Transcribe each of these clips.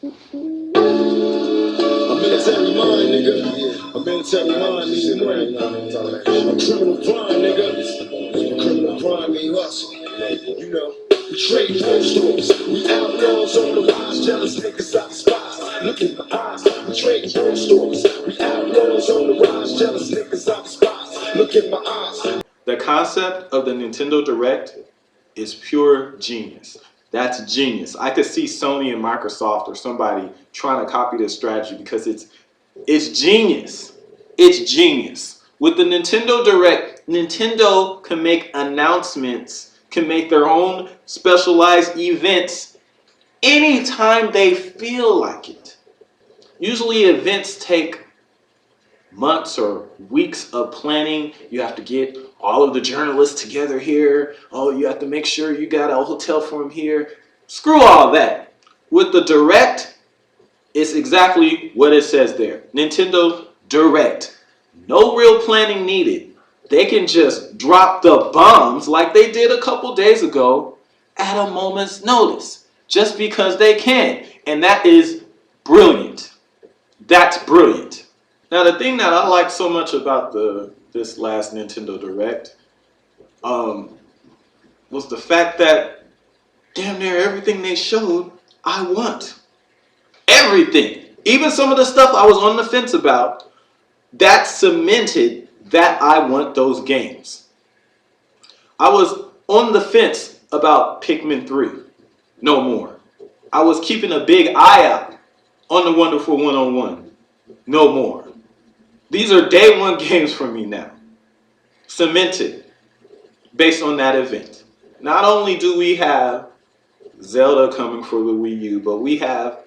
A military mind, nigga. A military mind means money. A criminal crime, nigga. Criminal crime means hustle. You know, we trade phone stores. We outlaws on the rise. Jealous niggas I despise. Look in my eyes. We trade phone stores. We outlaws on the rise. Jealous niggas I despise. Look in my eyes. The concept of the Nintendo Direct is pure genius. That's genius. I could see Sony and Microsoft or somebody trying to copy this strategy because it's genius. It's genius. With the Nintendo Direct, Nintendo can make announcements, can make their own specialized events anytime they feel like it. Usually events take months or weeks of planning. You have to get all of the journalists together here. Oh, you have to make sure you got a hotel for them here. Screw all that. With the Direct, it's exactly what it says there. Nintendo Direct. No real planning needed. They can just drop the bombs like they did a couple days ago at a moment's notice. Just because they can. And that is brilliant. That's brilliant. Now, the thing that I like so much about this last Nintendo Direct was the fact that damn near everything they showed, I want. Everything. Even some of the stuff I was on the fence about, that cemented that I want those games. I was on the fence about Pikmin 3. No more. I was keeping a big eye out on the Wonderful 101. No more. These are day one games for me now. Cemented based on that event. Not only do we have Zelda coming for the Wii U, but we have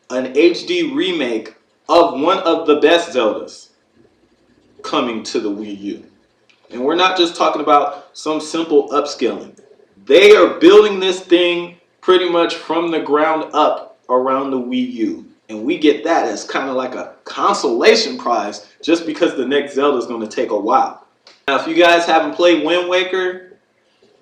an HD remake of one of the best Zeldas coming to the Wii U. And we're not just talking about some simple upscaling. They are building this thing pretty much from the ground up around the Wii U. And we get that as kind of like a consolation prize just because the next Zelda is going to take a while. Now, if you guys haven't played Wind Waker,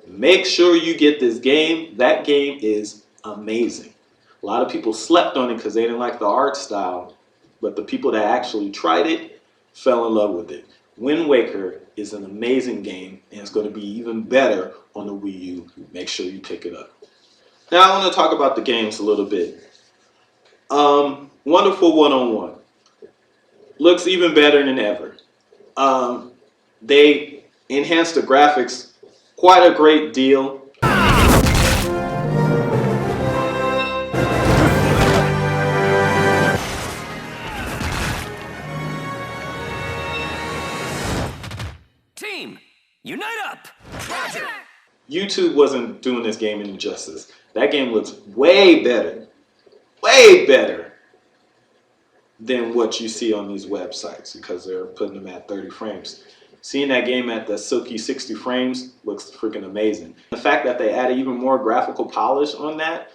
make sure you get this game. That game is amazing. A lot of people slept on it because they didn't like the art style, but the people that actually tried it fell in love with it. Wind Waker is an amazing game, and it's going to be even better on the Wii U. Make sure you pick it up. Now, I want to talk about the games a little bit. Wonderful 101 looks even better than ever. They enhanced the graphics quite a great deal. Team, unite up! Roger! YouTube wasn't doing this game any justice. That game looks way better than what you see on these websites because they're putting them at 30 frames. Seeing that game at the silky 60 frames looks freaking amazing. The fact that they added even more graphical polish on that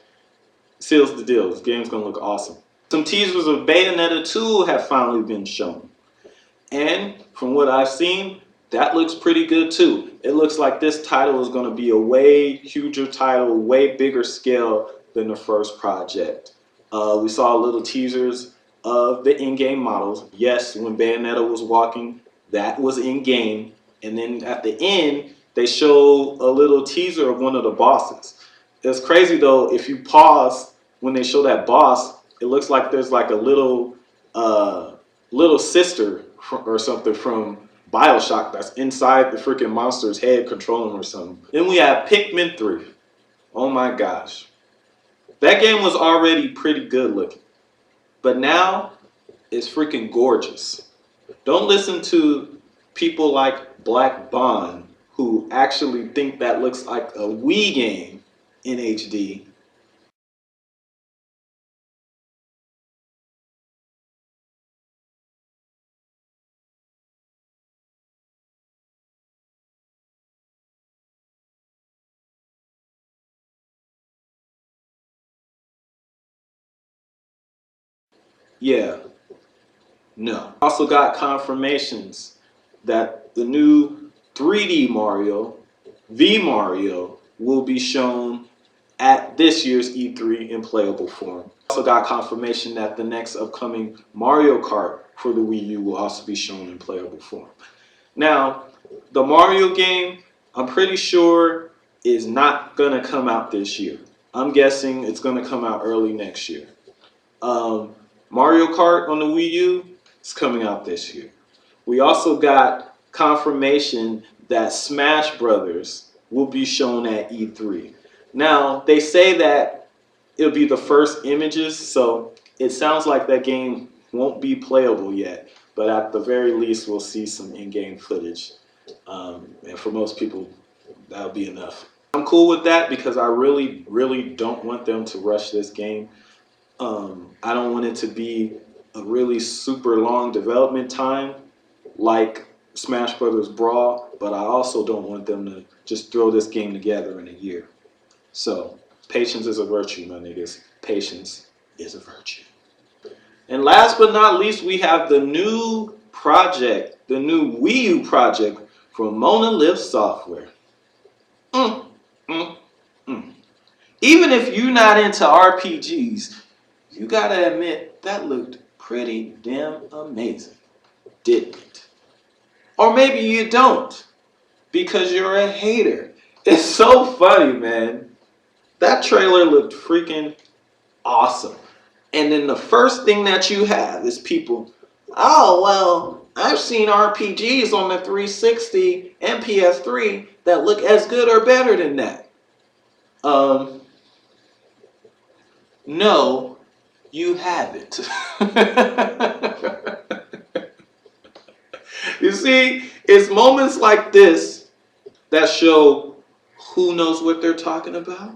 seals the deal. This game's gonna look awesome. Some teasers of Bayonetta 2 have finally been shown. And from what I've seen, that looks pretty good too. It looks like this title is gonna be a way huger title, way bigger scale than the first project. We saw little teasers of the in-game models. Yes, when Bayonetta was walking, that was in-game. And then at the end, they show a little teaser of one of the bosses. It's crazy though, if you pause when they show that boss, it looks like there's like a little sister or something from BioShock that's inside the freaking monster's head controlling or something. Then we have Pikmin 3. Oh my gosh. That game was already pretty good looking, but now it's freaking gorgeous. Don't listen to people like Black Bond who actually think that looks like a Wii game in HD. Yeah, no. Also got confirmations that the new 3D Mario, V Mario, will be shown at this year's E3 in playable form. Also got confirmation that the next upcoming Mario Kart for the Wii U will also be shown in playable form. Now, the Mario game, I'm pretty sure is not gonna come out this year. I'm guessing it's gonna come out early next year. Mario Kart on the Wii U is coming out this year. We also got confirmation that Smash Brothers will be shown at E3. Now, they say that it'll be the first images, so it sounds like that game won't be playable yet, but at the very least, we'll see some in-game footage. And for most people, that'll be enough. I'm cool with that because I really, really don't want them to rush this game. I don't want it to be a really super long development time like Smash Brothers Brawl, but I also don't want them to just throw this game together in a year. So, patience is a virtue, my niggas. Patience is a virtue. And last but not least, we have the new project, the new Wii U project from Monolith Software. Even if you're not into RPGs, you gotta admit that looked pretty damn amazing, didn't it? Or maybe you don't, because you're a hater. It's so funny, man. That trailer looked freaking awesome. And then the first thing that you have is people, oh, well, I've seen RPGs on the 360 and PS3 that look as good or better than that. No, you haven't. You see, it's moments like this that show who knows what they're talking about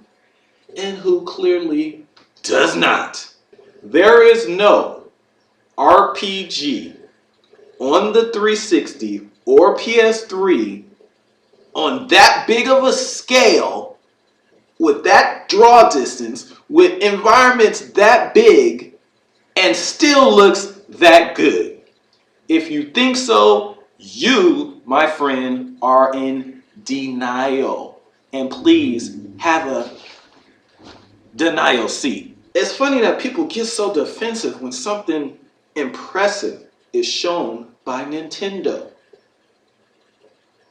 and who clearly does not. There is no RPG on the 360 or PS3 on that big of a scale, with that draw distance, with environments that big, and still looks that good. If you think so, you, my friend, are in denial. And please have a denial seat. It's funny that people get so defensive when something impressive is shown by Nintendo.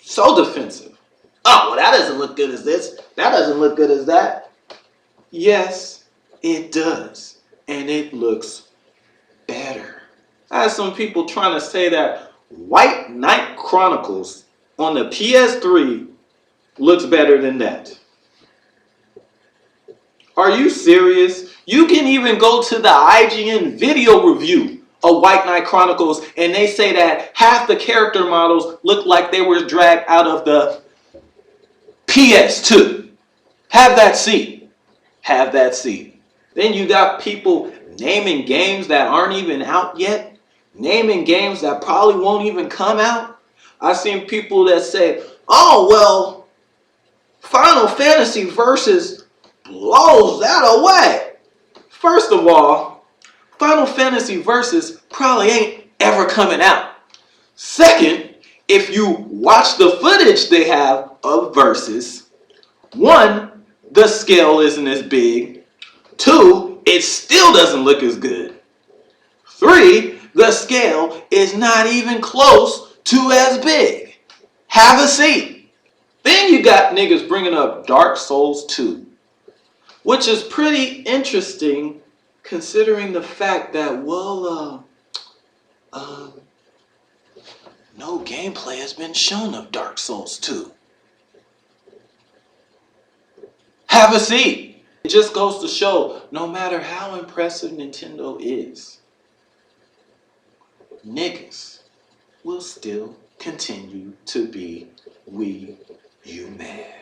So defensive. Oh, well, that doesn't look good as this. That doesn't look good as that. Yes, it does. And it looks better. I had some people trying to say that White Knight Chronicles on the PS3 looks better than that. Are you serious? You can even go to the IGN video review of White Knight Chronicles and they say that half the character models look like they were dragged out of the PS2. Have that seat. Have that seat. Then you got people naming games that aren't even out yet. Naming games that probably won't even come out. I've seen people that say, oh, well, Final Fantasy Versus blows that away. First of all, Final Fantasy Versus probably ain't ever coming out. Second, if you watch the footage they have of Versus, one, the scale isn't as big. Two, it still doesn't look as good. Three, the scale is not even close to as big. Have a seat. Then you got niggas bringing up Dark Souls 2, which is pretty interesting considering the fact that, well, no gameplay has been shown of Dark Souls 2. Have a seat. It just goes to show, no matter how impressive Nintendo is, niggas will still continue to be Wii U mad.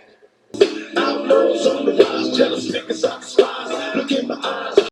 Outlaws on the rise, jealous niggas out the skies. Look in my eyes.